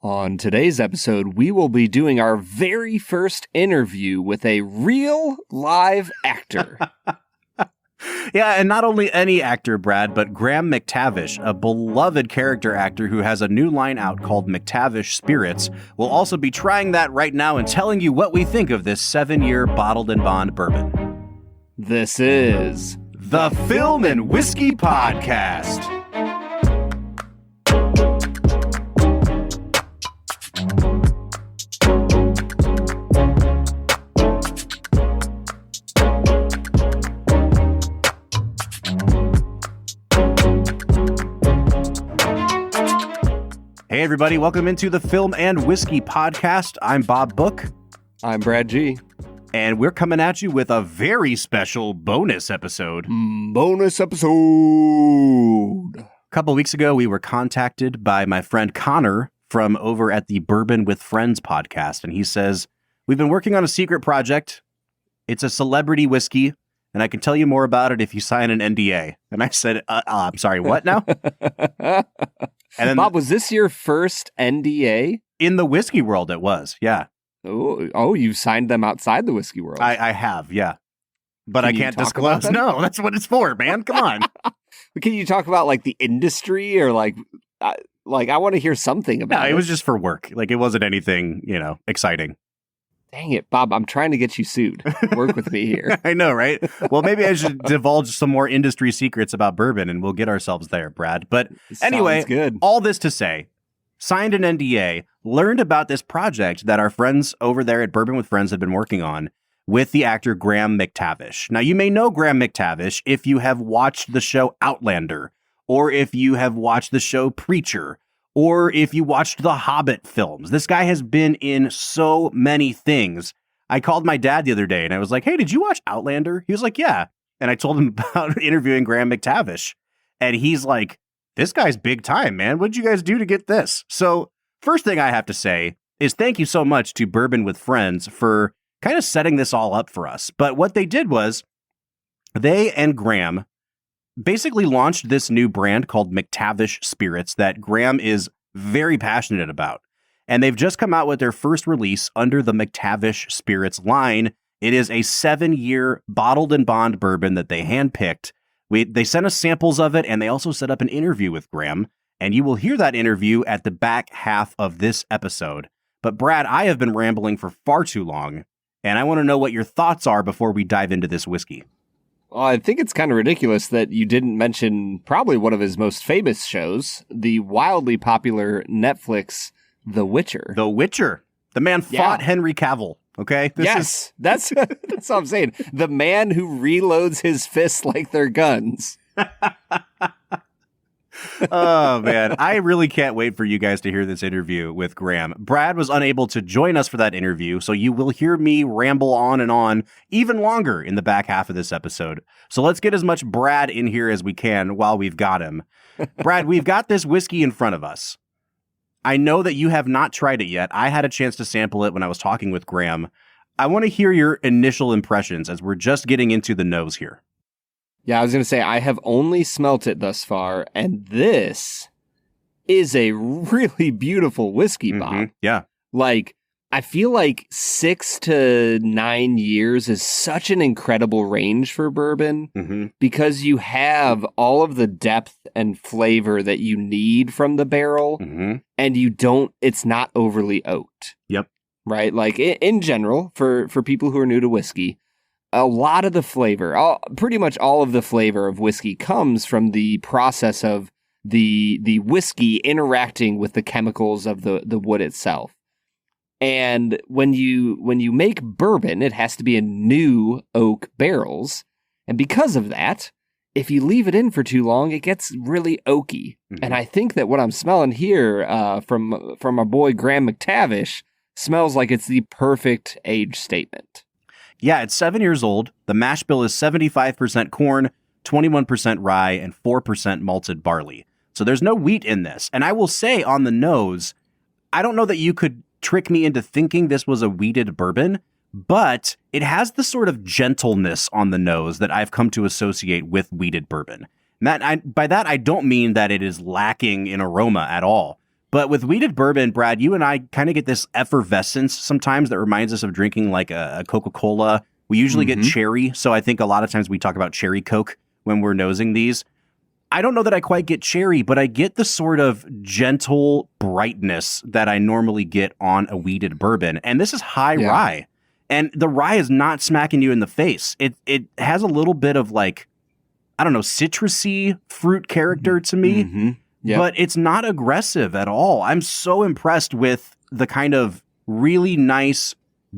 On today's episode, we will be doing our very first interview with a real live actor. Yeah, and not only any actor, Brad, but Graham McTavish, a beloved character actor who has a new line out called McTavish Spirits, will also be trying that right now and telling you what we think of this 7-year bottled and bond bourbon. This is the Film and Whiskey Podcast. Hey everybody, welcome into the Film and Whiskey Podcast. I'm Bob Book. I'm Brad G. And we're coming at you with a very special bonus episode. A couple weeks ago, we were contacted by my friend Connor from over at the Bourbon with Friends podcast. And he says, we've been working on a secret project. It's a celebrity whiskey. And I can tell you more about it if you sign an NDA. And I said, I'm sorry, what now? And then, Bob, was this your first NDA? In the whiskey world, it was, yeah. Oh, you signed them outside the whiskey world. I have, yeah. But I can't disclose. No, that's what it's for, man. Come on. Can you talk about like the industry or like I want to hear something about it. It was just for work. Like it wasn't anything, exciting. Dang it, Bob, I'm trying to get you sued. Work with me here. I know, right? Well, maybe I should divulge some more industry secrets about bourbon and we'll get ourselves there, Brad. But anyway, good. All this to say, signed an NDA, learned about this project that our friends over there at Bourbon with Friends had been working on with the actor Graham McTavish. Now, you may know Graham McTavish if you have watched the show Outlander, or if you have watched the show Preacher, or if you watched the Hobbit films. This guy has been in so many things. I called my dad the other day and I was like, hey, did you watch Outlander? He was like, yeah. And I told him about interviewing Graham McTavish. And he's like, this guy's big time, man. What'd you guys do to get this? So first thing I have to say is thank you so much to Bourbon with Friends for kind of setting this all up for us. But what they did was they and Graham basically launched this new brand called McTavish Spirits that Graham is very passionate about. And they've just come out with their first release under the McTavish Spirits line. It is a 7-year bottled and bond bourbon that they handpicked. They sent us samples of it, and they also set up an interview with Graham. And you will hear that interview at the back half of this episode. But Brad, I have been rambling for far too long, and I want to know what your thoughts are before we dive into this whiskey. Well, I think it's kind of ridiculous that you didn't mention probably one of his most famous shows, the wildly popular Netflix The Witcher. The Witcher. The man fought Henry Cavill, okay? That's what I'm saying. The man who reloads his fists like they're guns. Oh, man. I really can't wait for you guys to hear this interview with Graham. Brad was unable to join us for that interview, so you will hear me ramble on even longer in the back half of this episode. So let's get as much Brad in here as we can while we've got him. Brad, we've got this whiskey in front of us. I know that you have not tried it yet. I had a chance to sample it when I was talking with Graham. I want to hear your initial impressions as we're just getting into the nose here. Yeah, I was going to say, I have only smelt it thus far, and this is a really beautiful whiskey, Bob. Mm-hmm. Yeah. Like, I feel like 6 to 9 years is such an incredible range for bourbon because you have all of the depth and flavor that you need from the barrel, and it's not overly oaked. Yep. Right? Like, in general, for people who are new to whiskey, a lot of the flavor, pretty much all of the flavor of whiskey comes from the process of the whiskey interacting with the chemicals of the wood itself. And when you make bourbon, it has to be in new oak barrels. And because of that, if you leave it in for too long, it gets really oaky. And I think that what I'm smelling here from our boy Graham McTavish smells like it's the perfect age statement. Yeah, it's 7 years old. The mash bill is 75% corn, 21% rye, and 4% malted barley. So there's no wheat in this. And I will say on the nose, I don't know that you could trick me into thinking this was a wheated bourbon, but it has the sort of gentleness on the nose that I've come to associate with wheated bourbon. By that, I don't mean that it is lacking in aroma at all, But with wheated bourbon, Brad, you and I kind of get this effervescence sometimes that reminds us of drinking like a Coca-Cola. We usually get cherry, so I think a lot of times we talk about cherry Coke when we're nosing these. I don't know that I quite get cherry, but I get the sort of gentle brightness that I normally get on a wheated bourbon. And this is high rye. And the rye is not smacking you in the face. It has a little bit of like, I don't know, citrusy fruit character to me, but it's not aggressive at all. I'm so impressed with the kind of really nice,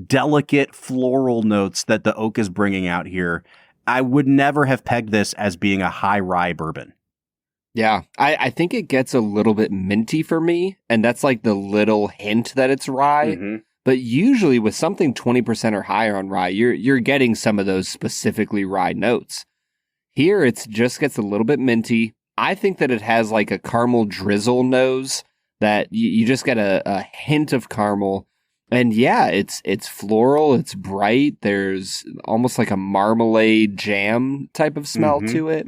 delicate floral notes that the oak is bringing out here. I would never have pegged this as being a high rye bourbon. Yeah, I think it gets a little bit minty for me, and that's like the little hint that it's rye. But usually with something 20% or higher on rye, you're getting some of those specifically rye notes. Here, it just gets a little bit minty. I think that it has like a caramel drizzle nose that you just get a hint of caramel. And yeah, it's floral, it's bright. There's almost like a marmalade jam type of smell to it.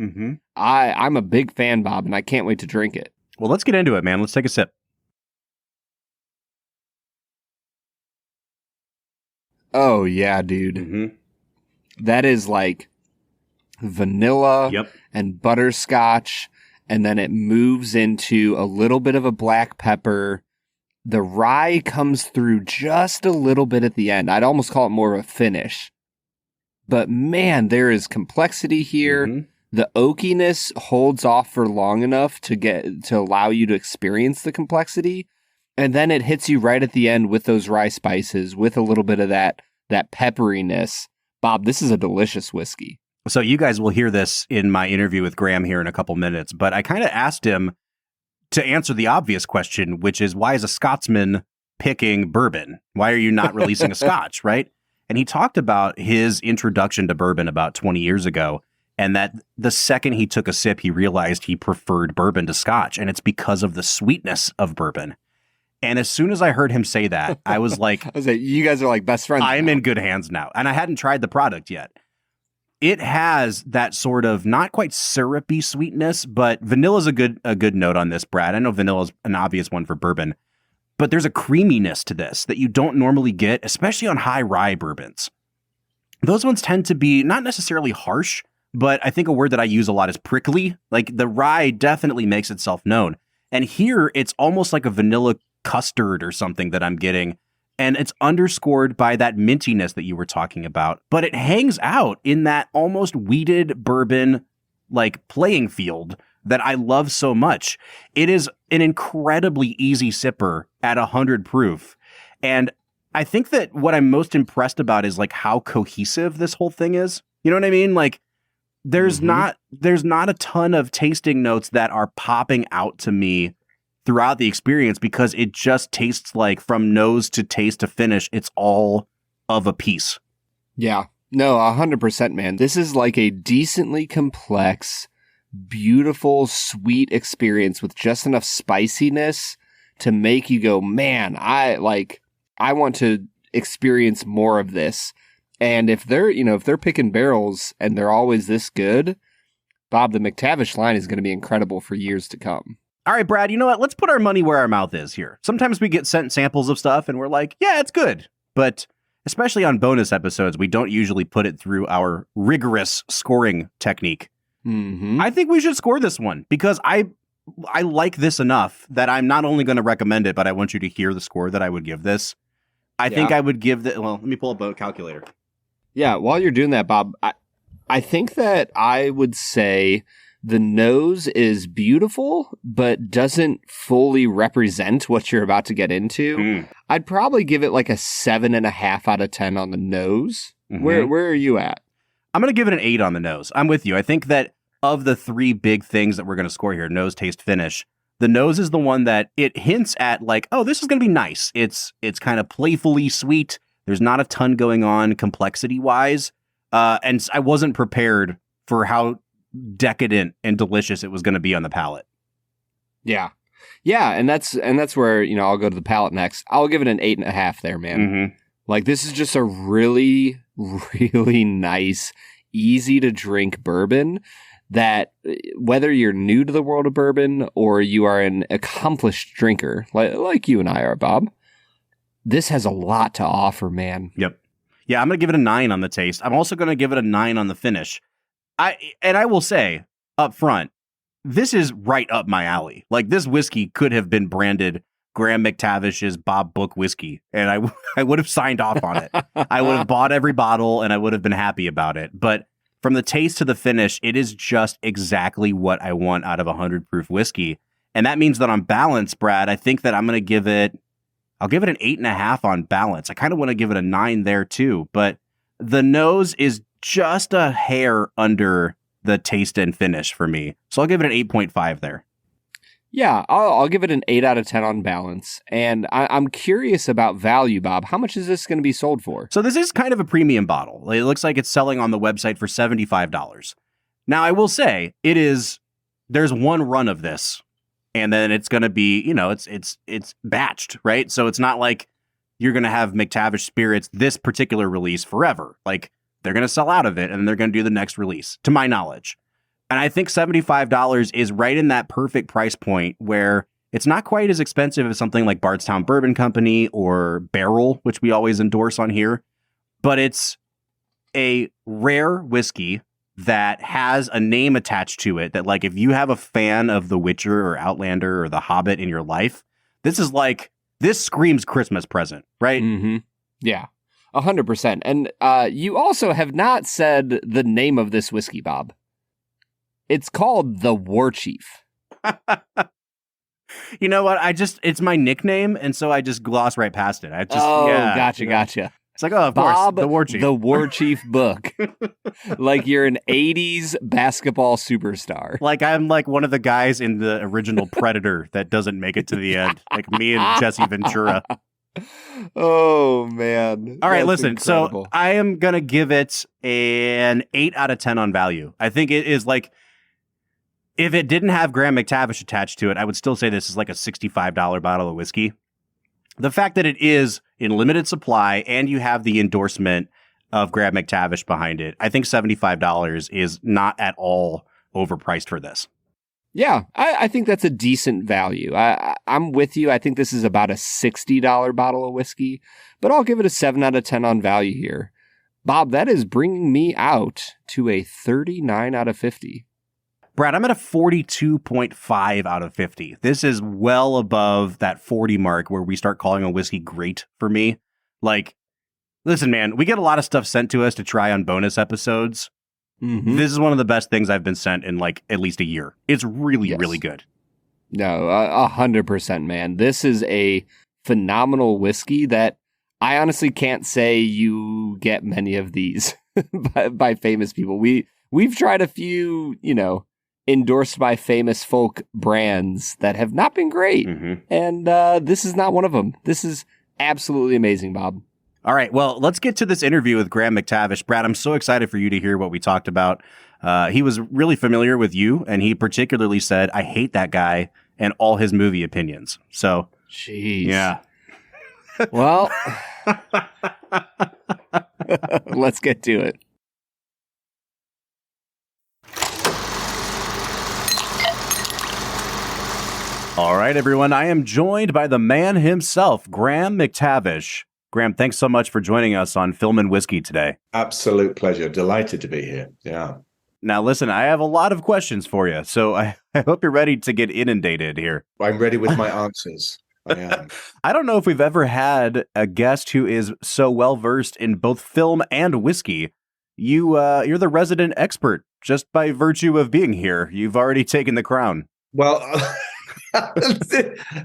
I'm a big fan, Bob, and I can't wait to drink it. Well, let's get into it, man. Let's take a sip. Oh, yeah, dude. That is like vanilla and butterscotch, and then it moves into a little bit of a black pepper. The rye comes through just a little bit at the end. I'd almost call it more of a finish. But man, there is complexity here. The oakiness holds off for long enough to allow you to experience the complexity. And then it hits you right at the end with those rye spices, with a little bit of that pepperiness. Bob, this is a delicious whiskey. So you guys will hear this in my interview with Graham here in a couple minutes, but I kind of asked him to answer the obvious question, which is, why is a Scotsman picking bourbon? Why are you not releasing a Scotch, right? And he talked about his introduction to bourbon about 20 years ago, and that the second he took a sip, he realized he preferred bourbon to Scotch, and it's because of the sweetness of bourbon. And as soon as I heard him say that, I was like, you guys are like best friends. I'm in good hands now. And I hadn't tried the product yet. It has that sort of not quite syrupy sweetness, but vanilla's a good note on this, Brad. I know vanilla's an obvious one for bourbon, but there's a creaminess to this that you don't normally get, especially on high rye bourbons. Those ones tend to be not necessarily harsh, but I think a word that I use a lot is prickly. Like the rye definitely makes itself known. And here it's almost like a vanilla custard or something that I'm getting. And it's underscored by that mintiness that you were talking about, but it hangs out in that almost wheated bourbon like playing field that I love so much. It is an incredibly easy sipper at 100 proof. And I think that what I'm most impressed about is like how cohesive this whole thing is. You know what I mean? Like there's not a ton of tasting notes that are popping out to me throughout the experience, because it just tastes like from nose to taste to finish, it's all of a piece. Yeah, no, 100%, man. This is like a decently complex, beautiful, sweet experience with just enough spiciness to make you go, man, I want to experience more of this. And if they're picking barrels and they're always this good, Bob, the McTavish line is going to be incredible for years to come. All right, Brad, you know what? Let's put our money where our mouth is here. Sometimes we get sent samples of stuff and we're like, yeah, it's good. But especially on bonus episodes, we don't usually put it through our rigorous scoring technique. I think we should score this one because I like this enough that I'm not only going to recommend it, but I want you to hear the score that I would give this. I think I would give well, let me pull up a calculator. Yeah, while you're doing that, Bob, I think that I would say the nose is beautiful, but doesn't fully represent what you're about to get into. I'd probably give it like a 7.5 out of 10 on the nose. Where are you at? I'm going to give it an 8 on the nose. I'm with you. I think that of the three big things that we're going to score here, nose, taste, finish, the nose is the one that it hints at like, oh, this is going to be nice. It's kind of playfully sweet. There's not a ton going on complexity-wise. And I wasn't prepared for how decadent and delicious it was going to be on the palate. Yeah, and that's where I'll go to the palate next. I'll give it an 8.5 there, man. Like this is just a really, really nice, easy to drink bourbon that whether you're new to the world of bourbon or you are an accomplished drinker, like you and I are, Bob, this has a lot to offer, man. Yep. Yeah, I'm going to give it a 9 on the taste. I'm also going to give it a 9 on the finish. I will say up front, this is right up my alley. Like, this whiskey could have been branded Graham McTavish's Bob Book whiskey, and I would have signed off on it. I would have bought every bottle, and I would have been happy about it. But from the taste to the finish, it is just exactly what I want out of 100 proof whiskey. And that means that on balance, Brad, I think that I'm going to give it, I'll give it an 8.5 on balance. I kind of want to give it a 9 there too, but the nose is just a hair under the taste and finish for me. So I'll give it an 8.5 there. Yeah, I'll give it an 8 out of 10 on balance. And I'm curious about value, Bob. How much is this going to be sold for? So this is kind of a premium bottle. It looks like it's selling on the website for $75. Now, I will say, there's one run of this, and then it's going to be, it's batched, right? So it's not like you're going to have McTavish Spirits, this particular release, forever. Like, they're going to sell out of it, and they're going to do the next release, to my knowledge. And I think $75 is right in that perfect price point where it's not quite as expensive as something like Bardstown Bourbon Company or Barrel, which we always endorse on here. But it's a rare whiskey that has a name attached to it that, like, if you have a fan of The Witcher or Outlander or The Hobbit in your life, this screams Christmas present, right? Mm-hmm. Yeah, 100%. And you also have not said the name of this whiskey, Bob. It's called the War Chief. You know what? it's my nickname, and so I just gloss right past it. Gotcha. It's like, oh, of Bob, course, the War Chief. The War Chief book. Like you're an 80s basketball superstar. Like I'm like one of the guys in the original Predator that doesn't make it to the end. Like me and Jesse Ventura. Oh, man. All right, listen. Incredible. So I am going to give it an 8 out of 10 on value. I think it is like, if it didn't have Graham McTavish attached to it, I would still say this is like a $65 bottle of whiskey. The fact that it is in limited supply and you have the endorsement of Graham McTavish behind it, I think $75 is not at all overpriced for this. Yeah, I think that's a decent value. I'm with you. I think this is about a $60 bottle of whiskey, but I'll give it a 7 out of 10 on value here. Bob, that is bringing me out to a 39 out of 50. Brad, I'm at a 42.5 out of 50. This is well above that 40 mark where we start calling a whiskey great for me. Like, listen, man, we get a lot of stuff sent to us to try on bonus episodes. Mm-hmm. This is one of the best things I've been sent in like at least a year. It's really, really good. No, 100%, man. This is a phenomenal whiskey that I honestly can't say you get many of these by famous people. We've tried a few, endorsed by famous folk brands that have not been great. Mm-hmm. And this is not one of them. This is absolutely amazing, Bob. All right, well, let's get to this interview with Graham McTavish. Brad, I'm so excited for you to hear what we talked about. He was really familiar with you, and he particularly said, I hate that guy and all his movie opinions. So, jeez. Yeah. Well, let's get to it. All right, everyone. I am joined by the man himself, Graham McTavish. Graham, thanks so much for joining us on Film and Whiskey today. Absolute pleasure. Delighted to be here. Yeah. Now, listen, I have a lot of questions for you, so I hope you're ready to get inundated here. I'm ready with my answers. I am. I don't know if we've ever had a guest who is so well-versed in both film and whiskey. You're the resident expert just by virtue of being here. You've already taken the crown. Well...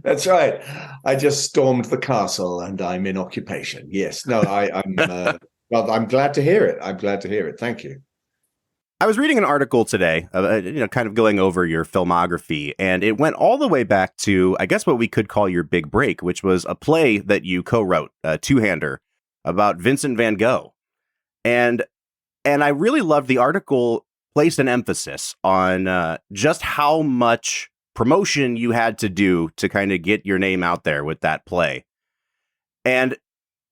That's right. I just stormed the castle and I'm in occupation. Yes. No, I'm glad to hear it. I'm glad to hear it. Thank you. I was reading an article today, kind of going over your filmography, and it went all the way back to, I guess, what we could call your big break, which was a play that you co-wrote, a two-hander, about Vincent van Gogh. And I really loved the article placed an emphasis on just how much promotion you had to do to kind of get your name out there with that play. And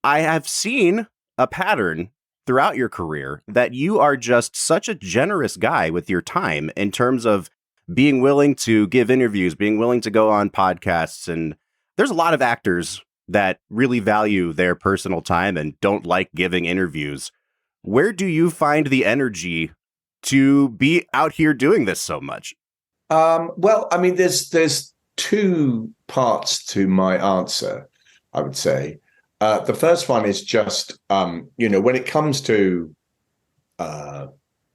I have seen a pattern throughout your career that you are just such a generous guy with your time in terms of being willing to give interviews, being willing to go on podcasts. And there's a lot of actors that really value their personal time and don't like giving interviews. Where do you find the energy to be out here doing this so much? Well, I mean, there's two parts to my answer, I would say. The first one is just, when it comes to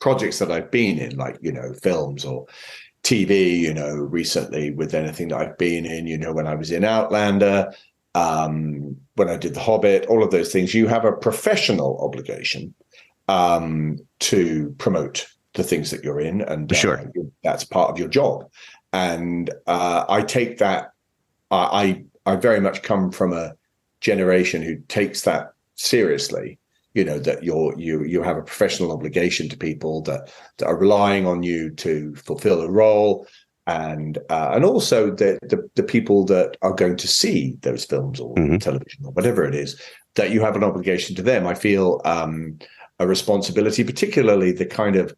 projects that I've been in, like, films or TV, recently with anything that I've been in, when I was in Outlander, when I did The Hobbit, all of those things, you have a professional obligation to promote the things that you're in. And sure, that's part of your job. And I take that, I very much come from a generation who takes that seriously, that you have a professional obligation to people that are relying on you to fulfill a role, and also the people that are going to see those films or television or whatever it is, that you have an obligation to them. I feel a responsibility, particularly the kind of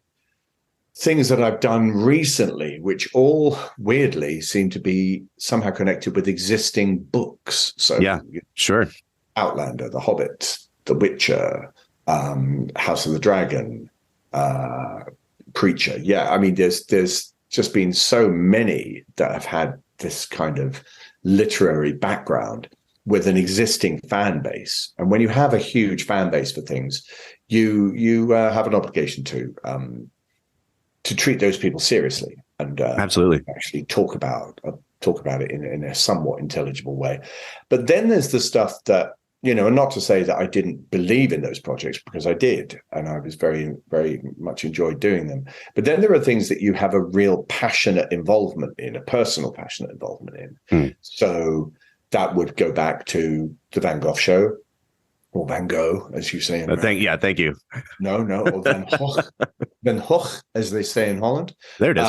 things that I've done recently, which all weirdly seem to be somehow connected with existing books. So yeah, sure. Outlander, The Hobbit, The Witcher, House of the Dragon, Preacher. Yeah, I mean, there's just been so many that have had this kind of literary background with an existing fan base. And when you have a huge fan base for things, you have an obligation to treat those people seriously and absolutely actually talk about it in a somewhat intelligible way. But then there's the stuff that, and not to say that I didn't believe in those projects, because I did, and I was very, very much enjoyed doing them. But then there are things that you have a real passionate involvement in, a personal passionate involvement in. So that would go back to the Van Gogh show, or Van Gogh, as you say. Thank you. No, or Van Gogh, Van Gogh, as they say in Holland. There it is.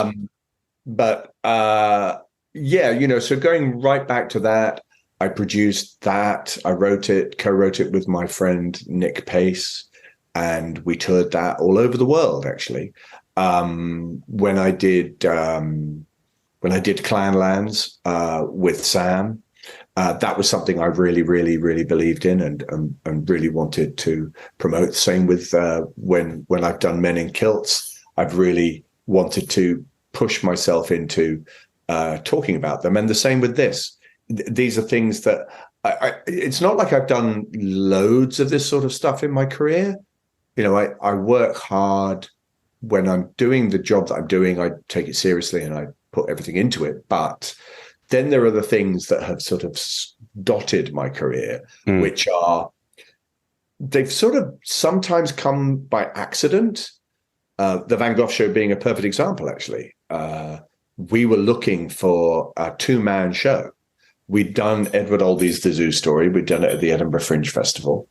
So going right back to that, I produced that. I co-wrote it with my friend Nick Pace, and we toured that all over the world. Actually, when I did Clanlands with Sam. That was something I really, really, really believed in and really wanted to promote. Same with when I've done Men in Kilts, I've really wanted to push myself into talking about them. And the same with this. These are things that it's not like I've done loads of this sort of stuff in my career. I work hard when I'm doing the job that I'm doing. I take it seriously and I put everything into it. But then there are the things that have sort of dotted my career, which they've sort of sometimes come by accident. The Van Gogh show being a perfect example, actually. We were looking for a two-man show. We'd done Edward Albee's The Zoo Story. We'd done it at the Edinburgh Fringe Festival.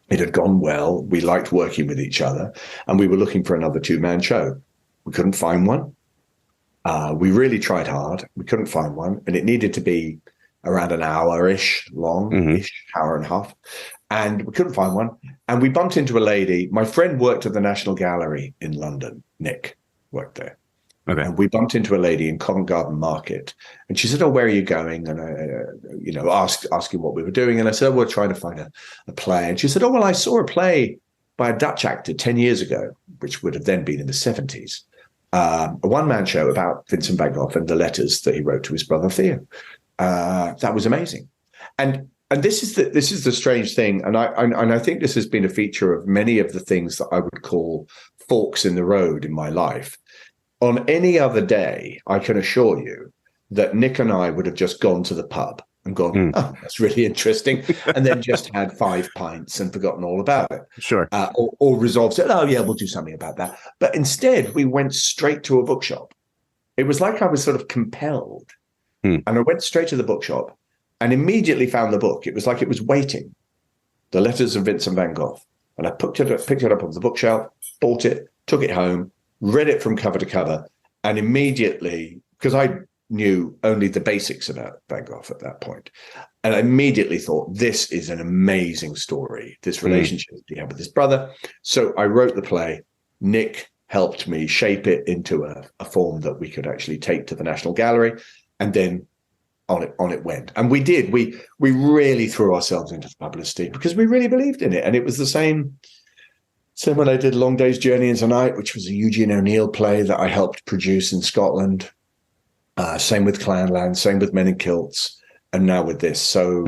It had gone well. We liked working with each other, and we were looking for another two-man show. We couldn't find one. We really tried hard. We couldn't find one, and it needed to be around an hour-ish long-ish, hour and a half, and we couldn't find one. And we bumped into a lady. My friend worked at the National Gallery in London. Nick worked there. Okay. And we bumped into a lady in Covent Garden Market, and she said, "Oh, where are you going?" And I, asking what we were doing, and I said, "Oh, we're trying to find a play." And she said, "Oh, well, I saw a play by a Dutch actor 10 years ago, which would have then been in the 70s. A one-man show about Vincent van Gogh and the letters that he wrote to his brother Theo. That was amazing." And this is the strange thing, and I think this has been a feature of many of the things that I would call forks in the road in my life. On any other day, I can assure you that Nick and I would have just gone to the pub and gone, "Oh, that's really interesting," and then just had 5 pints and forgotten all about it. Sure. Or resolved it, "Oh, yeah, we'll do something about that." But instead, we went straight to a bookshop. It was like I was sort of compelled. And I went straight to the bookshop and immediately found the book. It was like it was waiting. The Letters of Vincent van Gogh. And I picked it up off the bookshelf, bought it, took it home, read it from cover to cover, and immediately, because I knew only the basics about Van Gogh at that point. And I immediately thought, this is an amazing story, this relationship he had with his brother. So I wrote the play. Nick helped me shape it into a form that we could actually take to the National Gallery. And then on it went. And we did. We really threw ourselves into the publicity because we really believed in it. And it was the same when I did Long Day's Journey into Night, which was a Eugene O'Neill play that I helped produce in Scotland. Same with Clanland, same with Men in Kilts, and now with this. So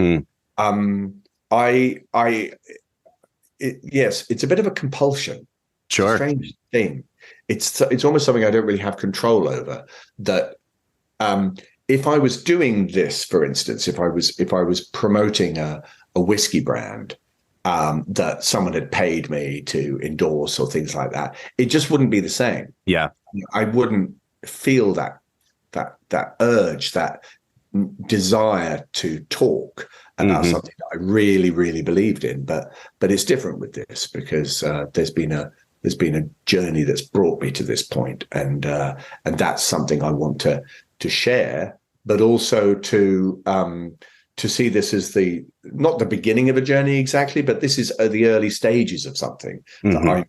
yes, it's a bit of a compulsion. Sure. It's a strange thing. It's almost something I don't really have control over. That if I was doing this, for instance, if I was promoting a whiskey brand that someone had paid me to endorse or things like that, it just wouldn't be the same. Yeah, I wouldn't feel that urge, that desire to talk about something that I really, really believed in. But it's different with this because there's been a journey that's brought me to this point, and that's something I want to share, but also to see this as not the beginning of a journey exactly, but this is the early stages of something that I'm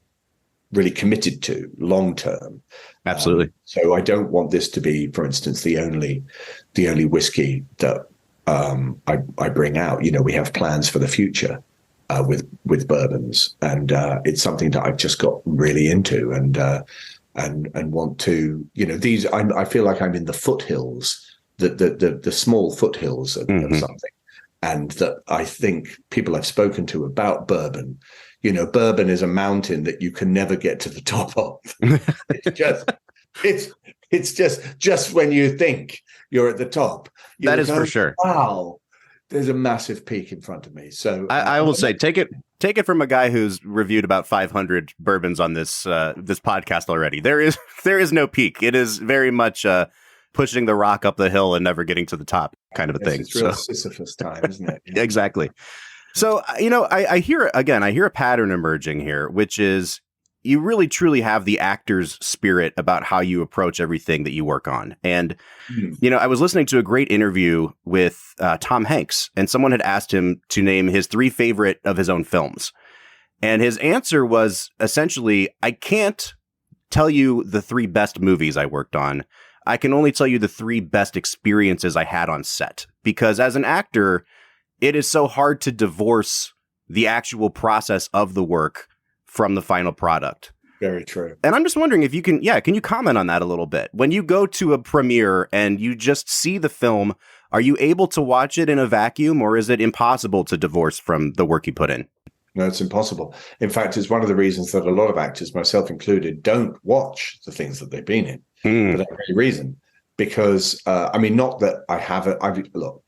really committed to long term. Absolutely. So I don't want this to be, for instance, the only whiskey that I bring out. You know, we have plans for the future with bourbons, and it's something that I've just got really into and want to. You know, these I feel like I'm in the foothills, the small foothills of something, and that I think people I've spoken to about bourbon. You know, bourbon is a mountain that you can never get to the top of. It's just when you think you're at the top. That is for sure. Wow, there's a massive peak in front of me. So I will say, take it from a guy who's reviewed about 500 bourbons on this podcast already. There is no peak. It is very much pushing the rock up the hill and never getting to the top kind of a thing. It's real Sisyphus time, isn't it? Yeah. Exactly. So, you know, I hear a pattern emerging here, which is you really truly have the actor's spirit about how you approach everything that you work on. And, you know, I was listening to a great interview with Tom Hanks, and someone had asked him to name his 3 favorite of his own films. And his answer was essentially, I can't tell you the 3 best movies I worked on. I can only tell you the 3 best experiences I had on set. Because as an actor, it is so hard to divorce the actual process of the work from the final product. Very true. And I'm just wondering if you can you comment on that a little bit? When you go to a premiere and you just see the film, are you able to watch it in a vacuum, or is it impossible to divorce from the work you put in? No, it's impossible. In fact, it's one of the reasons that a lot of actors, myself included, don't watch the things that they've been in for that very reason. Because, I mean, not that I haven't, look,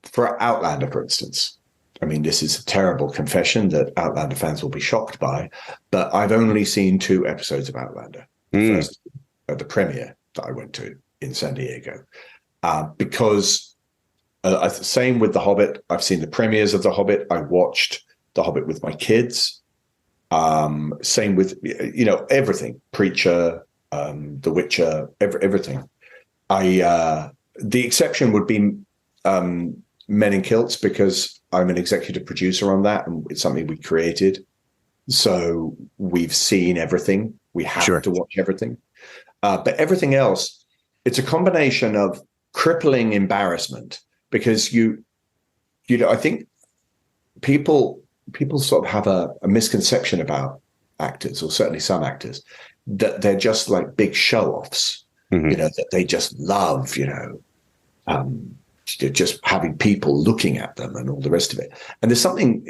for Outlander, for instance, I mean, this is a terrible confession that Outlander fans will be shocked by, but I've only seen 2 episodes of Outlander. First, at the premiere that I went to in San Diego, because same with The Hobbit. I've seen the premieres of The Hobbit. I watched The Hobbit with my kids. Same with, you know, everything, Preacher, The Witcher, everything. The exception would be Men in Kilts, because I'm an executive producer on that, and it's something we created. So we've seen everything. We have to watch everything. But everything else, it's a combination of crippling embarrassment, because you know, I think people sort of have a misconception about actors, or certainly some actors, that they're just like big show-offs, you know, that they just love, you know, just having people looking at them and all the rest of it. And there's something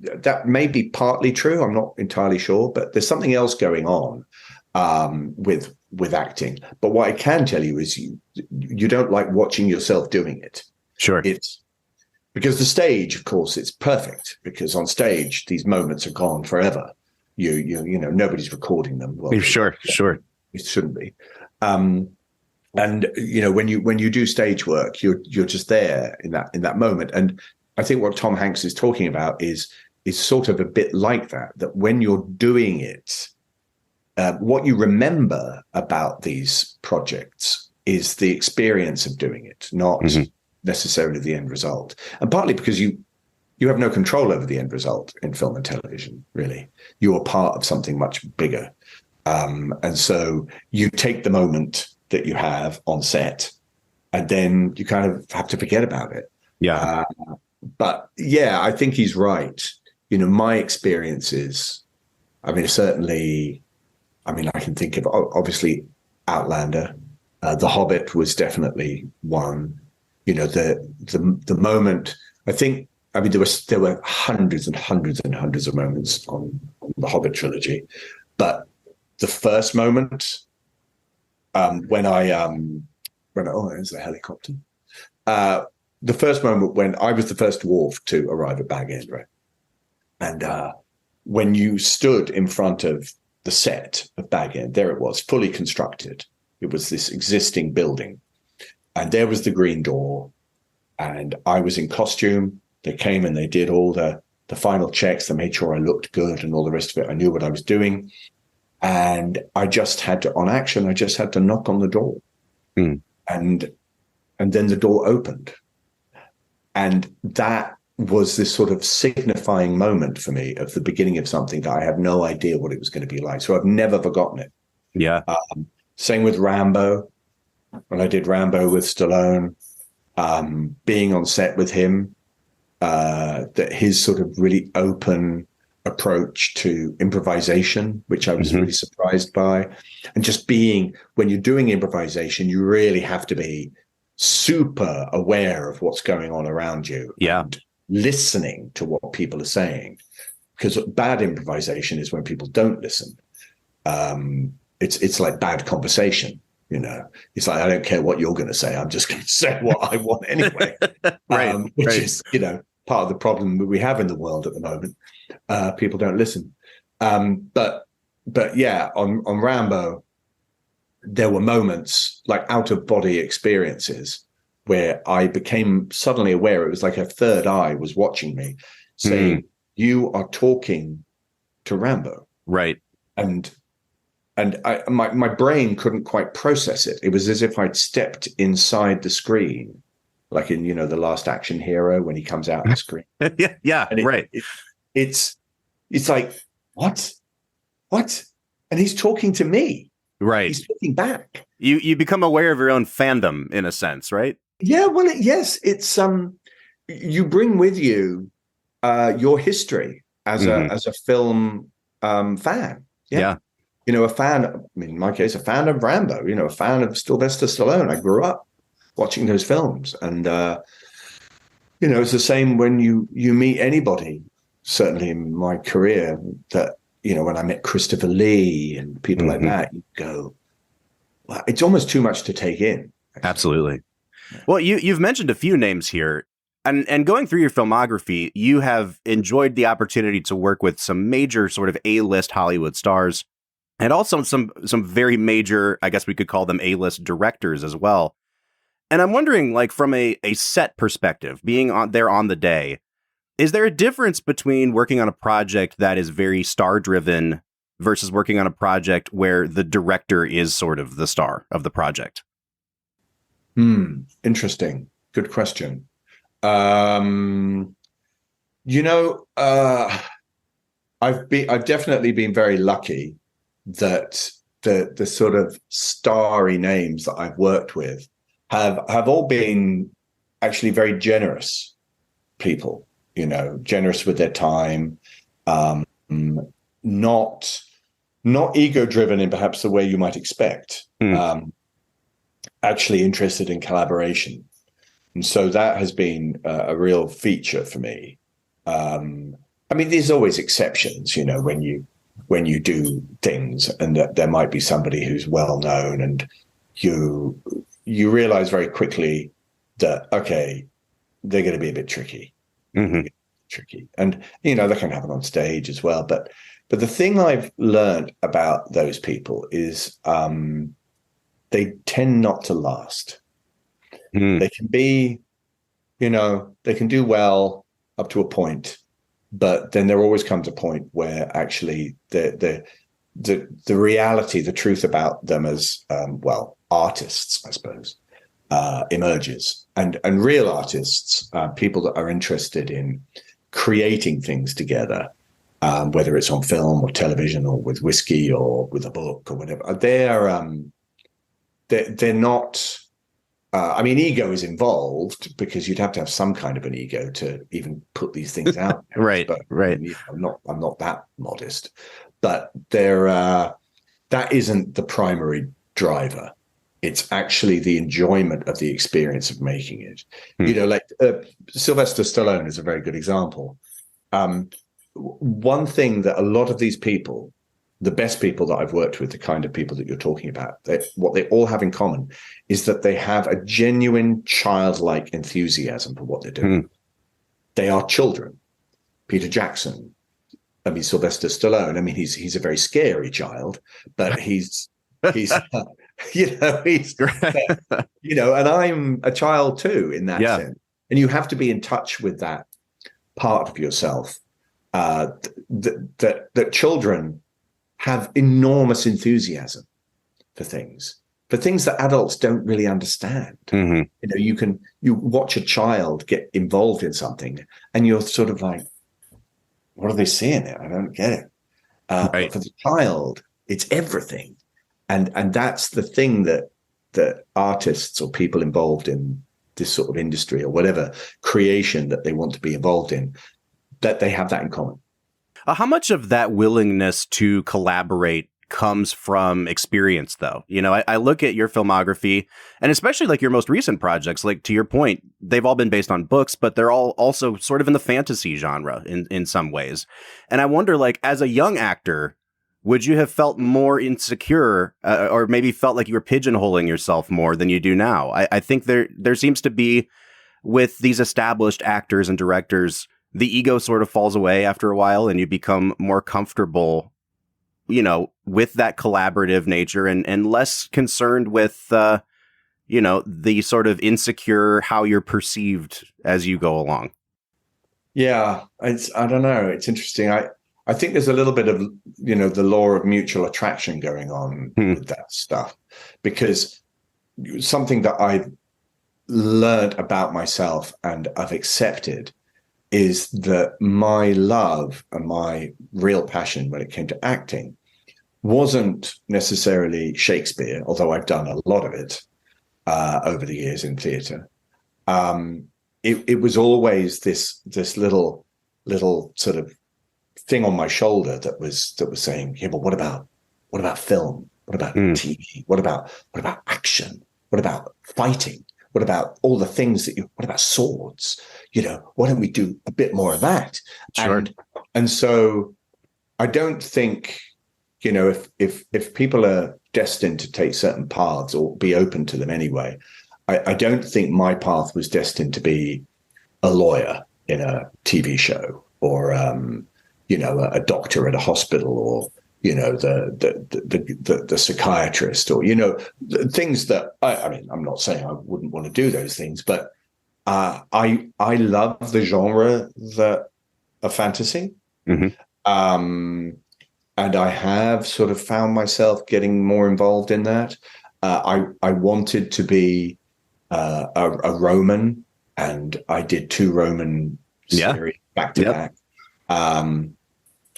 that may be partly true. I'm not entirely sure, but there's something else going on with acting. But what I can tell you is you don't like watching yourself doing it. Sure. It's because the stage, of course, it's perfect, because on stage, these moments are gone forever. You know, nobody's recording them. Well, sure. It shouldn't be. And you know, when you do stage work, you're just there in that moment. And I think what Tom Hanks is talking about is sort of a bit like that when you're doing it, what you remember about these projects is the experience of doing it, not necessarily the end result. And partly because you have no control over the end result in film and television, really. You are part of something much bigger. And so you take the moment that you have on set, and then you kind of have to forget about it. Yeah. But yeah, I think he's right. My experiences, certainly, I can think of, obviously, Outlander. The Hobbit was definitely one. The moment, I think, there were hundreds and hundreds and hundreds of moments on the Hobbit trilogy, but the first moment, when there's a helicopter. The first moment when I was the first dwarf to arrive at Bag End, right? And when you stood in front of the set of Bag End, there it was, fully constructed. It was this existing building, and there was the green door, and I was in costume. They came and they did all the final checks. They made sure I looked good and all the rest of it. I knew what I was doing. And I just had to, on action, I just had to knock on the door. And then the door opened. And that was this sort of signifying moment for me of the beginning of something that I had no idea what it was going to be like. So I've never forgotten it. Yeah. Same with Rambo. When I did Rambo with Stallone, being on set with him, that his sort of really open approach to improvisation, which I was really surprised by. And just when you're doing improvisation, you really have to be super aware of what's going on around you. Yeah. And listening to what people are saying. Because bad improvisation is when people don't listen. It's like bad conversation. It's like, I don't care what you're going to say. I'm just going to say what I want anyway. Which is, part of the problem we have in the world at the moment. People don't listen. But yeah, on Rambo, there were moments like out of body experiences where I became suddenly aware. It was like a third eye was watching me saying, you are talking to Rambo. Right. And my brain couldn't quite process it. It was as if I'd stepped inside the screen, like in, the Last Action Hero when he comes out on the screen. Yeah, right. It's like, what? And he's talking to me. Right. He's talking back. You become aware of your own fandom in a sense, right? Yeah, well, yes. It's you bring with you your history as a film fan. Yeah. A fan, in my case, a fan of Rambo, a fan of Sylvester Stallone. I grew up watching those films. And, it's the same when you meet anybody, certainly in my career, that, when I met Christopher Lee and people like that, you go, well, it's almost too much to take in. Actually. Absolutely. Well, you've mentioned a few names here. And going through your filmography, you have enjoyed the opportunity to work with some major sort of A-list Hollywood stars, and also some very major, I guess we could call them A-list directors as well. And I'm wondering, like, from a set perspective, being there on the day, is there a difference between working on a project that is very star-driven versus working on a project where the director is sort of the star of the project? Interesting. Good question. I've definitely been very lucky that the sort of starry names that I've worked with have all been actually very generous people, generous with their time, not ego-driven in perhaps the way you might expect, actually interested in collaboration. And so that has been a real feature for me. There's always exceptions, when you do things and that there might be somebody who's well known and you realize very quickly that, okay, they're going to be a bit tricky. Tricky. And, that can happen on stage as well. But the thing I've learned about those people is they tend not to last. They can be, they can do well up to a point, but then there always comes a point where actually the reality, the truth about them as, artists, I suppose, emerges, and real artists, people that are interested in creating things together, whether it's on film or television or with whiskey or with a book or whatever. They're not. I mean, ego is involved because you'd have to have some kind of an ego to even put these things out. Right, but right. I'm not that modest, but that isn't the primary driver. It's actually the enjoyment of the experience of making it. Like Sylvester Stallone is a very good example. One thing that a lot of these people, the best people that I've worked with, the kind of people that you're talking about, what they all have in common is that they have a genuine childlike enthusiasm for what they're doing. They are children. Peter Jackson, Sylvester Stallone, he's a very scary child, but he's and I'm a child too in that sense. And you have to be in touch with that part of yourself, that children have enormous enthusiasm for things that adults don't really understand. You watch a child get involved in something and you're sort of like, what are they seeing it? I don't get it. But for the child, it's everything. And that's the thing that artists or people involved in this sort of industry or whatever creation that they want to be involved in, that they have that in common. How much of that willingness to collaborate comes from experience, though? I look at your filmography, and especially like your most recent projects, like to your point, they've all been based on books, but they're all also sort of in the fantasy genre in some ways. And I wonder, like, as a young actor, would you have felt more insecure or maybe felt like you were pigeonholing yourself more than you do now? I think there seems to be, with these established actors and directors, the ego sort of falls away after a while and you become more comfortable, with that collaborative nature and less concerned with, the sort of insecure, how you're perceived as you go along. Yeah, I don't know. It's interesting. I think there's a little bit of, the law of mutual attraction going on with that stuff, because something that I've learned about myself and I've accepted is that my love and my real passion when it came to acting wasn't necessarily Shakespeare, although I've done a lot of it over the years in theatre. It was always this little sort of thing on my shoulder that was saying, yeah, but what about film? What about TV? What about action? What about fighting? What about all the things what about swords? Why don't we do a bit more of that? Sure. And so I don't think, if people are destined to take certain paths or be open to them anyway, I don't think my path was destined to be a lawyer in a TV show or, a doctor at a hospital or, the psychiatrist or, things that I'm not saying I wouldn't want to do those things, but I love the genre of fantasy. And I have sort of found myself getting more involved in that. I wanted to be a Roman, and I did 2 Roman series back to back.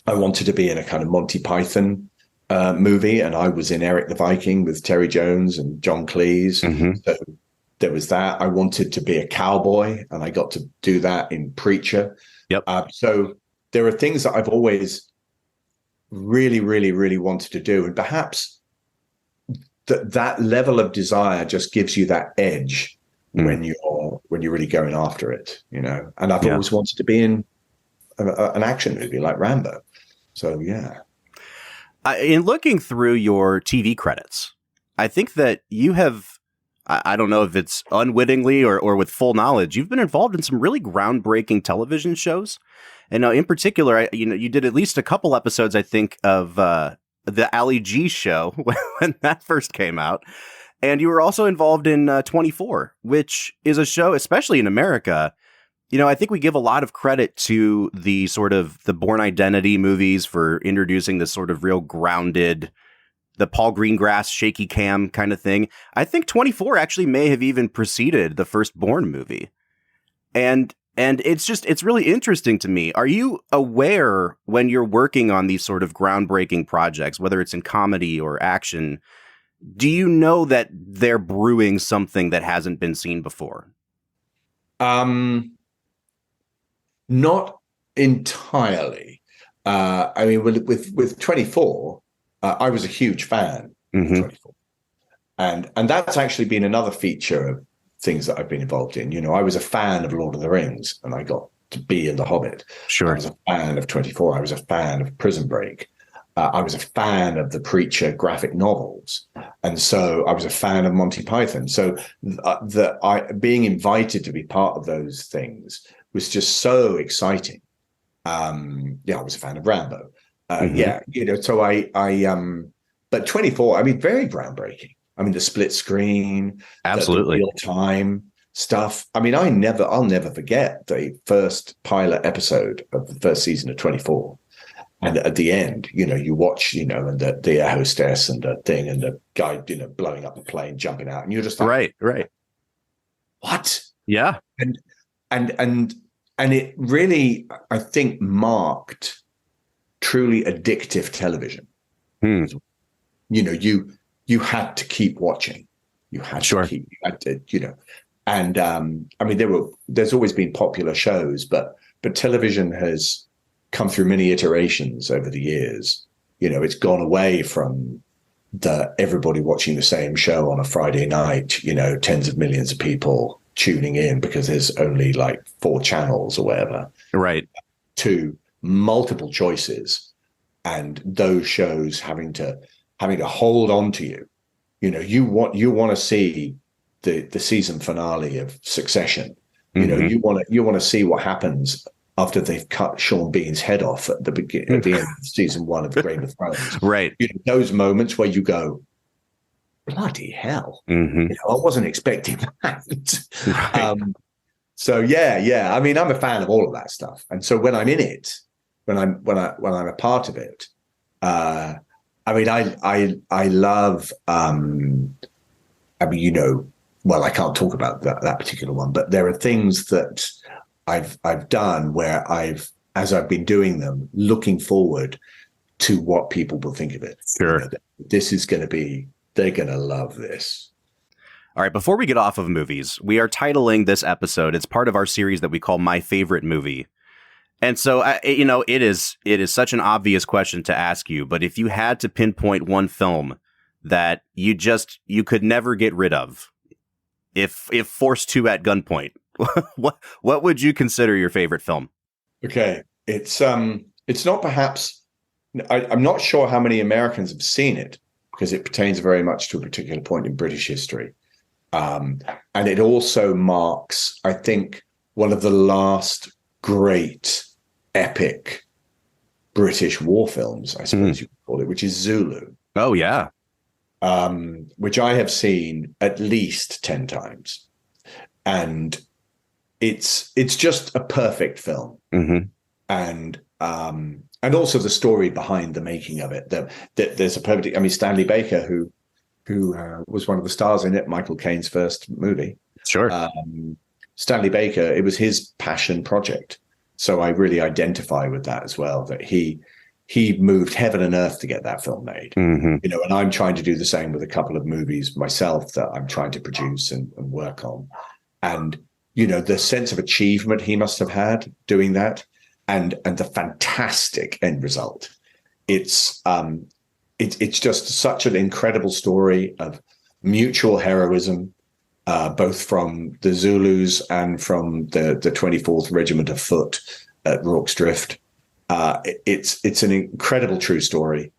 I wanted to be in a kind of Monty Python movie, and I was in Eric the Viking with Terry Jones and John Cleese. So there was that. I wanted to be a cowboy, and I got to do that in Preacher. So there are things that I've always really, really, really wanted to do, and perhaps that level of desire just gives you that edge when you're really going after it, And I've always wanted to be in an action movie like Rambo. So, yeah. In looking through your TV credits, I think that you have, I don't know if it's unwittingly or with full knowledge, you've been involved in some really groundbreaking television shows. And in particular, you did at least a couple episodes, I think, of the Ali G show when that first came out. And you were also involved in 24, which is a show, especially in America. I think we give a lot of credit to the sort of the Born Identity movies for introducing this sort of real grounded the Paul Greengrass shaky cam kind of thing. I think 24 actually may have even preceded the first Bourne movie. And it's really interesting to me. Are you aware when you're working on these sort of groundbreaking projects, whether it's in comedy or action, do you know that they're brewing something that hasn't been seen before? Not entirely. I mean, with 24, I was a huge fan of 24. And that's actually been another feature of things that I've been involved in. You know, I was a fan of Lord of the Rings, and I got to be in The Hobbit. Sure. I was a fan of 24. I was a fan of Prison Break. I was a fan of the Preacher graphic novels. And so I was a fan of Monty Python. So being invited to be part of those things was just so exciting. I was a fan of Rambo. Yeah, you know, so but 24, I mean, very groundbreaking. I mean, the split screen, absolutely, the real time stuff. I mean, I'll never forget the first pilot episode of the first season of 24. And at the end, you know, you watch, you know, and the air hostess and the thing and the guy, you know, blowing up the plane, jumping out, and you're just like, right. What? Yeah. And it really, I think, marked truly addictive television. You know, you had to keep watching. You had to, you know, and I mean, there's always been popular shows, but television has come through many iterations over the years. You know, it's gone away from everybody watching the same show on a Friday night, you know, tens of millions of people tuning in because there's only like 4 channels or whatever. Right. To multiple choices, and those shows having to hold on to you. You know, you want to see the season finale of Succession. You know, you want to see what happens after they've cut Sean Bean's head off at the end of season 1 of Game of Thrones. Right. You know, those moments where you go, bloody hell. You know, I wasn't expecting that. Right. So yeah. I mean, I'm a fan of all of that stuff. And so when I'm in it, when I'm a part of it, I mean, I love, I mean, you know, well, I can't talk about that particular one, but there are things that I've done where as I've been doing them, looking forward to what people will think of it. Sure. You know, this is going to be, they're going to love this. All right. Before we get off of movies, we are titling this episode. It's part of our series that we call My Favorite Movie. And so, you know, it is such an obvious question to ask you, but if you had to pinpoint one film that you could never get rid of, if forced to at gunpoint, what would you consider your favorite film? Okay. It's not perhaps, I'm not sure how many Americans have seen it because it pertains very much to a particular point in British history. And it also marks, I think, one of the last great epic British war films, I suppose you could call it, which is Zulu. Oh, yeah. Which I have seen at least 10 times. And it's just a perfect film. And also the story behind the making of it. There's a perfect, I mean, Stanley Baker, who was one of the stars in it, Michael Caine's first movie. Sure. Stanley Baker, it was his passion project. So I really identify with that as well, that he moved heaven and earth to get that film made. You know, and I'm trying to do the same with a couple of movies myself that I'm trying to produce and work on. And, you know, the sense of achievement he must have had doing that and the fantastic end result. It's just such an incredible story of mutual heroism, both from the Zulus and from the 24th Regiment of Foot at Rorke's Drift. It's an incredible true story,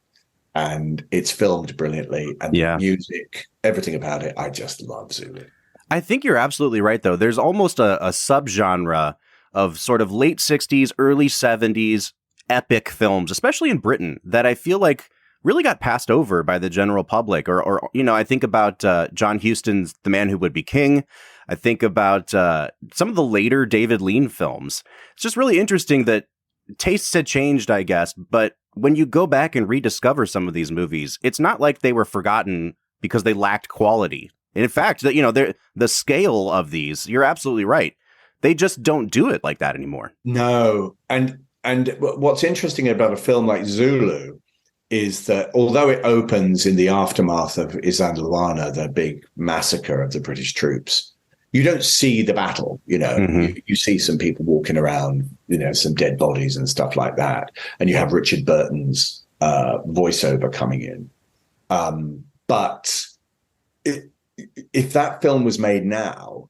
and it's filmed brilliantly, and the music, everything about it, I just love Zulu. I think you're absolutely right, though. There's almost a subgenre of sort of late 60s, early 70s epic films, especially in Britain, that I feel like really got passed over by the general public. Or you know, I think about John Huston's The Man Who Would Be King. I think about some of the later David Lean films. It's just really interesting that tastes had changed, I guess, but when you go back and rediscover some of these movies, it's not like they were forgotten because they lacked quality. And in fact, the scale of these, you're absolutely right. They just don't do it like that anymore. No. And what's interesting about a film like Zulu is that although it opens in the aftermath of Isandlwana, the big massacre of the British troops, you don't see the battle. You see some people walking around, some dead bodies and stuff like that. And you have Richard Burton's voiceover coming in. But if that film was made now,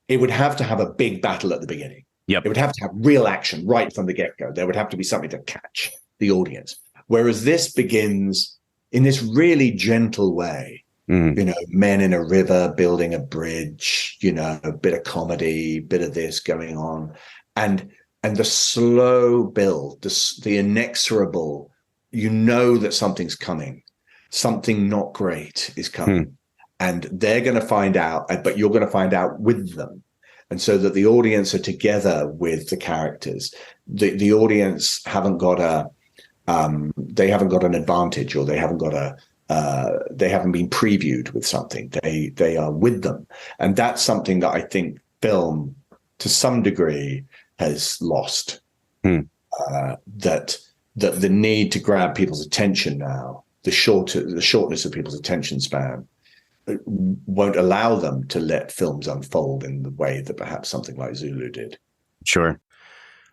it would have to have a big battle at the beginning. Yep. It would have to have real action right from the get-go. There would have to be something to catch the audience. Whereas this begins in this really gentle way. Men in a river building a bridge, a bit of comedy, bit of this going on. And the slow build, the inexorable, that something's coming. Something not great is coming. And they're going to find out, but you're going to find out with them. And so that the audience are together with the characters. The audience haven't got an advantage, or they haven't been previewed with something. They are with them. And that's something that I think film, to some degree, has lost. That the need to grab people's attention now, the shortness of people's attention span, won't allow them to let films unfold in the way that perhaps something like Zulu did. Sure.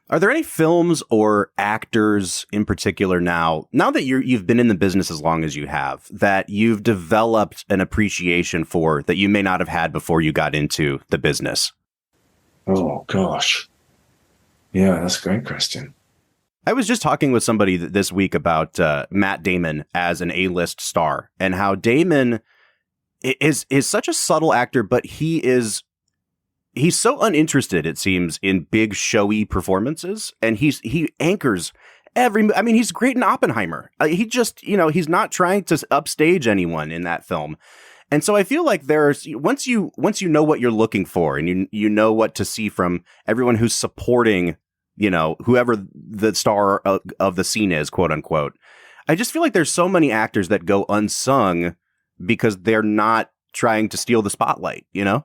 Are there any films or actors in particular now that you've been in the business as long as you have, that you've developed an appreciation for that you may not have had before you got into the business? Oh, gosh. Yeah, that's a great question. I was just talking with somebody this week about Matt Damon as an A-list star, and how Damon is such a subtle actor, but he's so uninterested, it seems, in big showy performances, and he anchors he's great in Oppenheimer. He just, he's not trying to upstage anyone in that film. And so I feel like once you know what you're looking for, and you know what to see from everyone who's supporting, whoever the star of the scene is, quote unquote, I just feel like there's so many actors that go unsung because they're not trying to steal the spotlight, Yeah.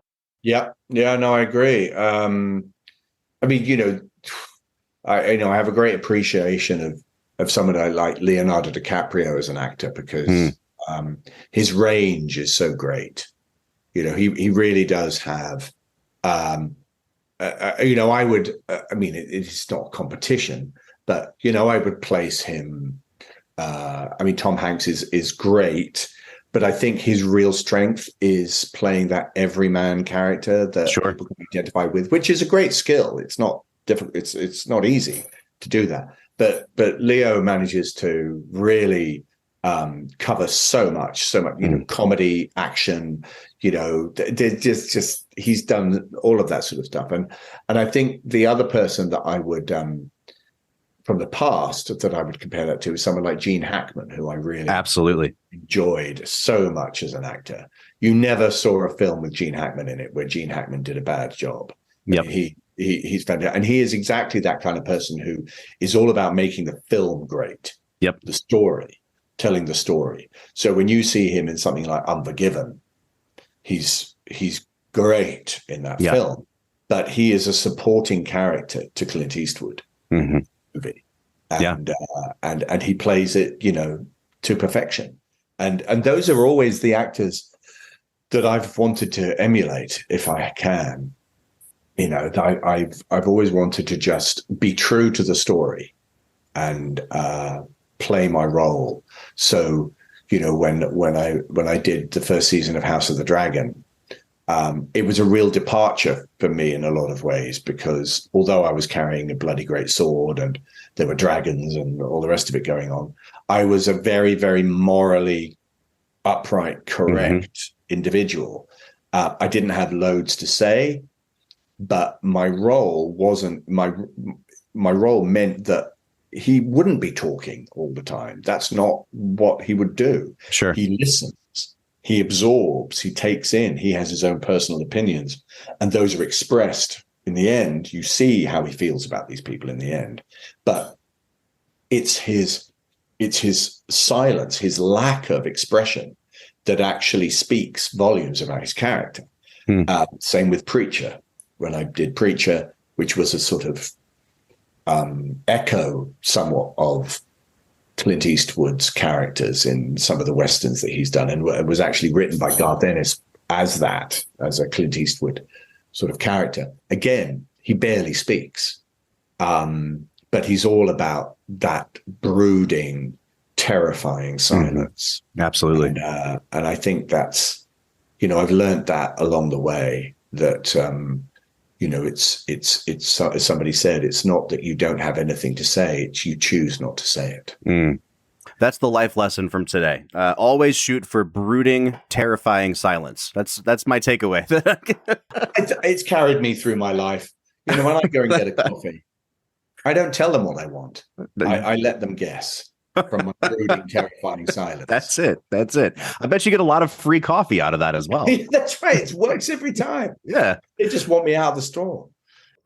Yeah, no, I agree. I have a great appreciation of someone like Leonardo DiCaprio as an actor, because his range is so great. He really does have, it's not a competition, but, I would place him, Tom Hanks is great, but I think his real strength is playing that everyman character that people can identify with, which is a great skill. It's not difficult. It's not easy to do that. But Leo manages to really cover so much, comedy, action. He's done all of that sort of stuff. And I think the other person that I would from the past that I would compare that to is someone like Gene Hackman, who I really absolutely enjoyed so much as an actor. You never saw a film with Gene Hackman in it where Gene Hackman did a bad job. Yep. He's fantastic. And he is exactly that kind of person who is all about making the film great. Yep. The story, telling the story. So when you see him in something like Unforgiven, he's great in that film, but he is a supporting character to Clint Eastwood. Movie. And he plays it, to perfection. And those are always the actors that I've wanted to emulate if I can. I've always wanted to just be true to the story and play my role. So, when I did the first season of House of the Dragon, it was a real departure for me in a lot of ways, because although I was carrying a bloody great sword and there were dragons and all the rest of it going on, I was a very, very morally upright, correct individual. I didn't have loads to say, but my role wasn't my role meant that he wouldn't be talking all the time. That's not what he would do. Sure. He listens. He absorbs, he takes in, he has his own personal opinions, and those are expressed in the end. You see how he feels about these people in the end, but it's his it's his silence, his lack of expression, that actually speaks volumes about his character. Same with Preacher. When I did Preacher, which was a sort of echo somewhat of Clint Eastwood's characters in some of the westerns that he's done, and it was actually written by Garth Ennis as a Clint Eastwood sort of character. Again, he barely speaks, but he's all about that brooding, terrifying silence. Absolutely. And I think that's, I've learned that along the way, that it's as somebody said, it's not that you don't have anything to say, it's you choose not to say it. That's the life lesson from today. Always shoot for brooding, terrifying silence. That's my takeaway. It's carried me through my life. When I go and get a coffee, I don't tell them what I want. I let them guess from my brooding, terrifying silence. That's it. I bet you get a lot of free coffee out of that as well. That's right. It works every time. Yeah. They just want me out of the store.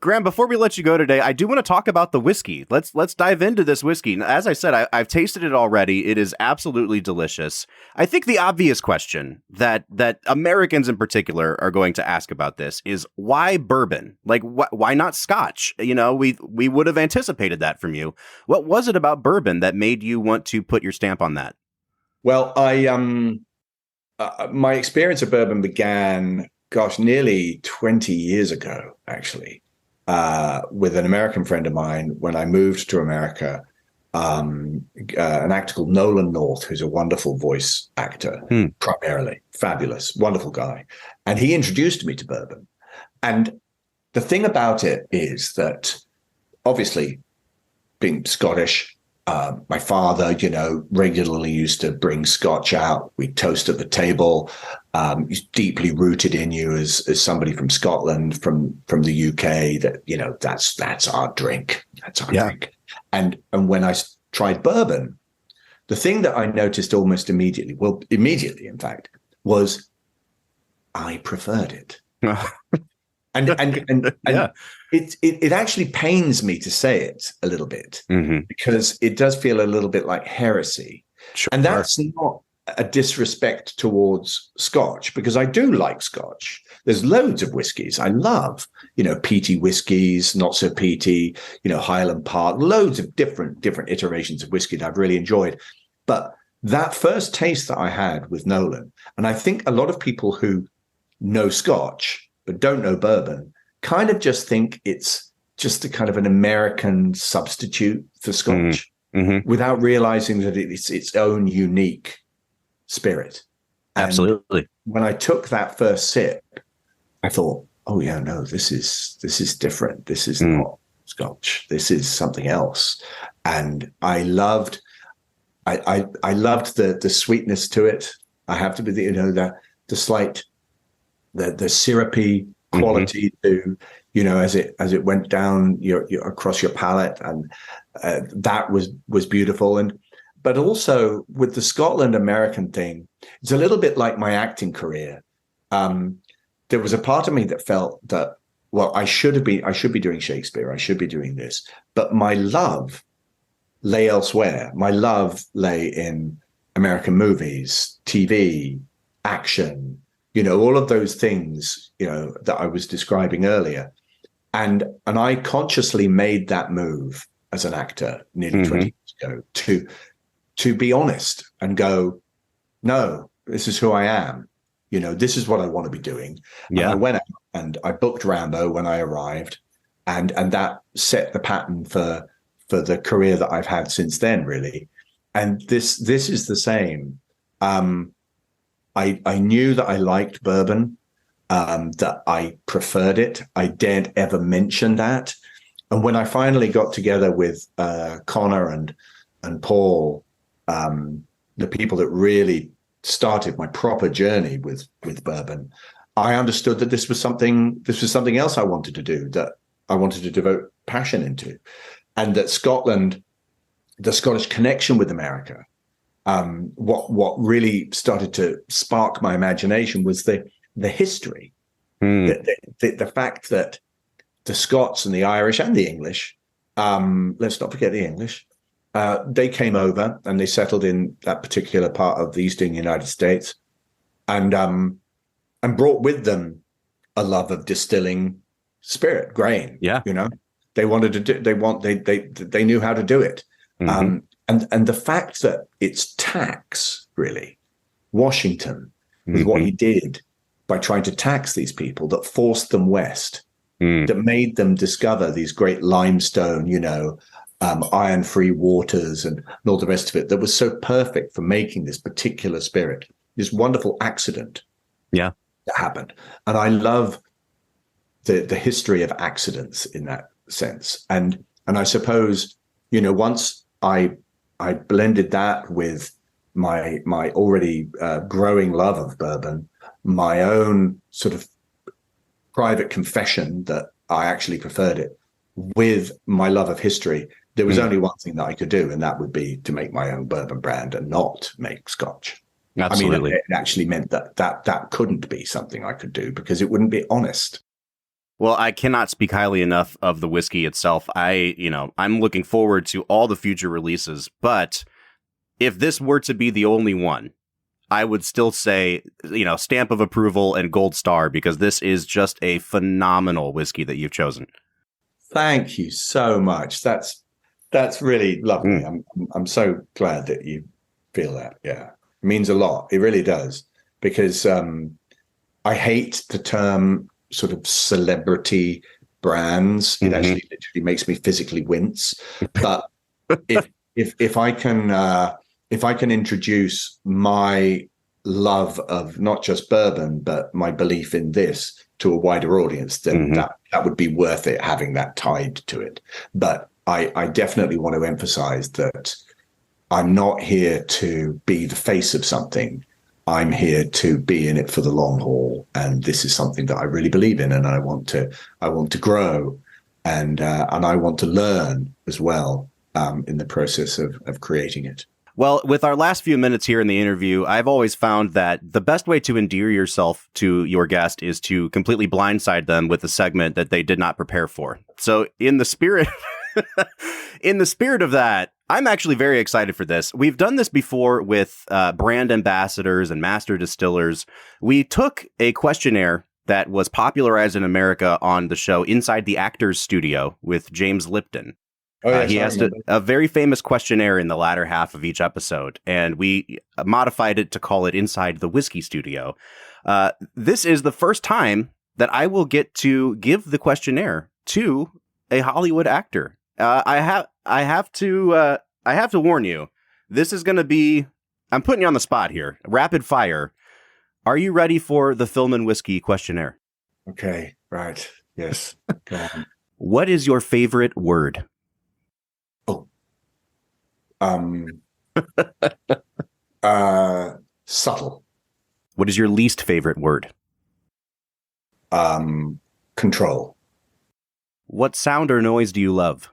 Graham, before we let you go today, I do want to talk about the whiskey. Let's dive into this whiskey. As I said, I've tasted it already. It is absolutely delicious. I think the obvious question that Americans in particular are going to ask about this is, why bourbon? Like, why not Scotch? We would have anticipated that from you. What was it about bourbon that made you want to put your stamp on that? Well, my experience of bourbon began, nearly 20 years ago, actually. With an American friend of mine when I moved to America, an actor called Nolan North, who's a wonderful voice actor, primarily fabulous, wonderful guy. And he introduced me to bourbon. And the thing about it is that, obviously, being Scottish, my father, regularly used to bring Scotch out. We'd toast at the table. He's deeply rooted in you as somebody from Scotland, from the UK. That that's our drink. That's our drink. And when I tried bourbon, the thing that I noticed almost immediately, in fact, was I preferred it. And yeah. It actually pains me to say it a little bit, because it does feel a little bit like heresy. Sure. And that's not a disrespect towards Scotch, because I do like Scotch. There's loads of whiskies I love, peaty whiskies, not so peaty, Highland Park, loads of different iterations of whiskey that I've really enjoyed. But that first taste that I had with Nolan, and I think a lot of people who know Scotch but don't know bourbon kind of just think it's just a kind of an American substitute for Scotch, without realizing that it's its own unique spirit. And absolutely. When I took that first sip, I thought, oh yeah, no, this is different. This is not Scotch. This is something else. And I loved the sweetness to it. I have to be the slight, the syrupy quality to, as it went down your across your palate, and that was beautiful. But also with the Scotland American thing, it's a little bit like my acting career. There was a part of me that felt that, well, I should be doing Shakespeare, I should be doing this, but my love lay elsewhere. My love lay in American movies, TV, action, all of those things, that I was describing earlier. And I consciously made that move as an actor nearly 20 years ago to be honest and go, no, this is who I am. This is what I want to be doing. Yeah. And I went out and I booked Rambo when I arrived, and that set the pattern for the career that I've had since then, really. And this is the same. I knew that I liked bourbon, that I preferred it. I daren't ever mention that. And when I finally got together with Connor and Paul, the people that really started my proper journey with bourbon, I understood that this was something else I wanted to do, that I wanted to devote passion into, and that Scotland, the Scottish connection with America, what really started to spark my imagination was the history, the fact that the Scots and the Irish and the English, let's not forget the English, They came over and they settled in that particular part of the eastern United States, and brought with them a love of distilling spirit, grain. Yeah. They wanted to do. They knew how to do it. Mm-hmm. And the fact that it's tax, really, Washington, with what he did by trying to tax these people, that forced them west, that made them discover these great limestone, iron-free waters and all the rest of it, that was so perfect for making this particular spirit, this wonderful accident that happened. And I love the history of accidents in that sense. And I suppose, once I blended that with my already growing love of bourbon, my own sort of private confession that I actually preferred it, with my love of history, there was only one thing that I could do, and that would be to make my own bourbon brand and not make Scotch. Absolutely. I mean, it actually meant that couldn't be something I could do, because it wouldn't be honest. Well, I cannot speak highly enough of the whiskey itself. I'm looking forward to all the future releases, but if this were to be the only one, I would still say, stamp of approval and gold star, because this is just a phenomenal whiskey that you've chosen. Thank you so much. That's really lovely. I'm so glad that you feel that. Yeah, it means a lot. It really does, because I hate the term sort of celebrity brands. It actually literally makes me physically wince. But if I can introduce my love of not just bourbon, but my belief in this to a wider audience, then that would be worth it, having that tied to it. But I definitely want to emphasize that I'm not here to be the face of something. I'm here to be in it for the long haul, and this is something that I really believe in, and I want to grow, and I want to learn as well in the process of creating it. Well, with our last few minutes here in the interview, I've always found that the best way to endear yourself to your guest is to completely blindside them with a segment that they did not prepare for. So in the spirit of that, I'm actually very excited for this. We've done this before with brand ambassadors and master distillers. We took a questionnaire that was popularized in America on the show Inside the Actors Studio with James Lipton. He asked a very famous questionnaire in the latter half of each episode, and we modified it to call it Inside the Whiskey Studio. This is the first time that I will get to give the questionnaire to a Hollywood actor. I have to warn you, this is going to be, I'm putting you on the spot here, rapid fire. Are you ready for the Film and Whiskey questionnaire? Okay, right. Yes. Go on. What is your favorite word? Subtle. What is your least favorite word? Control. What sound or noise do you love?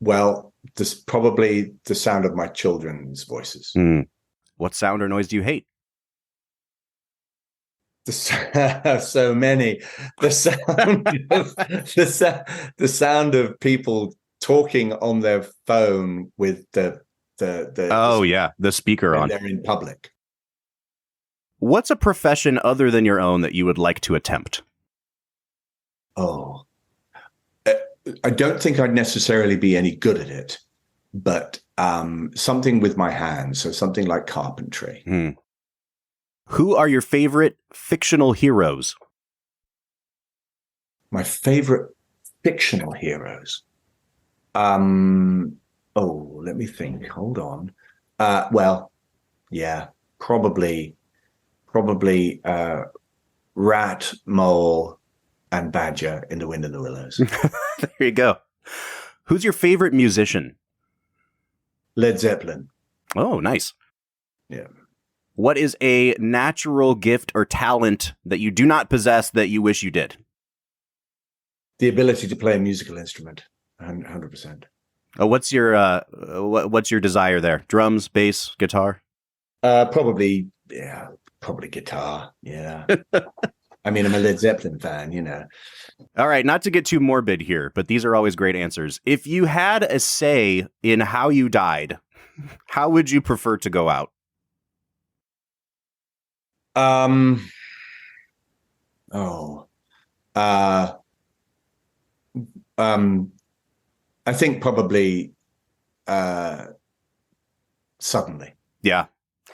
Well, this probably the sound of my children's voices. What sound or noise do you hate? So many. The sound of people talking on their phone with the speaker on. They're in public. What's a profession other than your own that you would like to attempt? I don't think I'd necessarily be any good at it, but something with my hands, so something like carpentry. Who are your favorite fictional heroes? My favorite fictional heroes? Let me think. Hold on. Probably Rat, Mole, and Badger in The Wind and the Willows. There you go. Who's your favorite musician? Led Zeppelin. Oh, nice. Yeah. What is a natural gift or talent that you do not possess that you wish you did? The ability to play a musical instrument, 100%. Oh, what's your desire there? Drums, bass, guitar? Probably guitar. Yeah. I mean, I'm a Led Zeppelin fan, you know. All right, not to get too morbid here, but these are always great answers. If you had a say in how you died, how would you prefer to go out? Oh, I think probably suddenly. Yeah.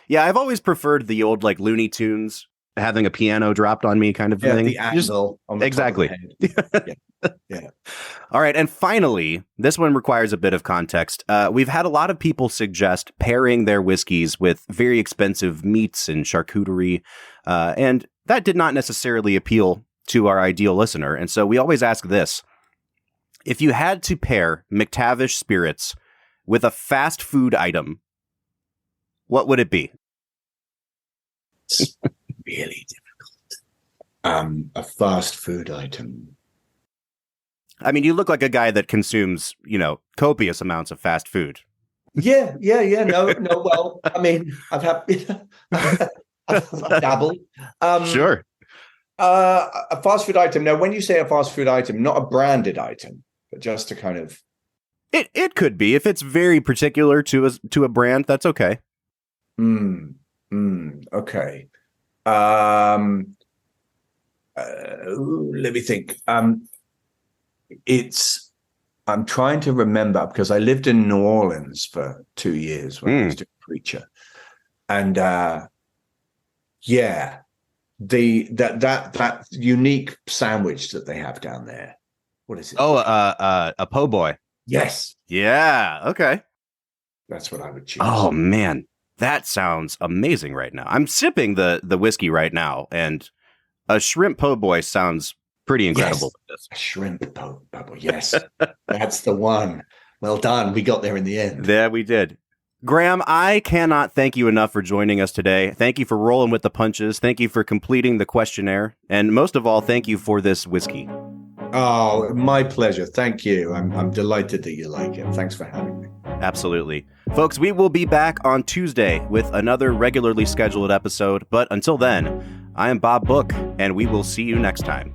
Yeah, I've always preferred the old like Looney Tunes having a piano dropped on me kind of thing. The anvil on the exactly. top of the head. Yeah. All right. And finally, this one requires a bit of context. We've had a lot of people suggest pairing their whiskeys with very expensive meats and charcuterie. And that did not necessarily appeal to our ideal listener. And so we always ask this. If you had to pair McTavish Spirits with a fast food item, what would it be? It's really difficult. A fast food item. I mean, you look like a guy that consumes, copious amounts of fast food. Yeah. No. Well, I mean, I've dabbled. Sure. A fast food item. Now, when you say a fast food item, not a branded item, but just to kind of. It could be if it's very particular to a brand. That's okay. Okay. Let me think. I'm trying to remember because I lived in New Orleans for 2 years when I was doing preacher, and that unique sandwich that they have down there. What is it? Oh, a po' boy. Yes. Yeah. Okay. That's what I would choose. Oh man, that sounds amazing right now. I'm sipping the whiskey right now, and a shrimp po' boy sounds pretty incredible. Yes. A shrimp po' boy. Yes, that's the one. Well done. We got there in the end. Yeah, we did. Graham, I cannot thank you enough for joining us today. Thank you for rolling with the punches. Thank you for completing the questionnaire. And most of all, thank you for this whiskey. Oh, my pleasure. Thank you. I'm delighted that you like it. Thanks for having me. Absolutely. Folks, we will be back on Tuesday with another regularly scheduled episode. But until then, I am Bob Book, and we will see you next time.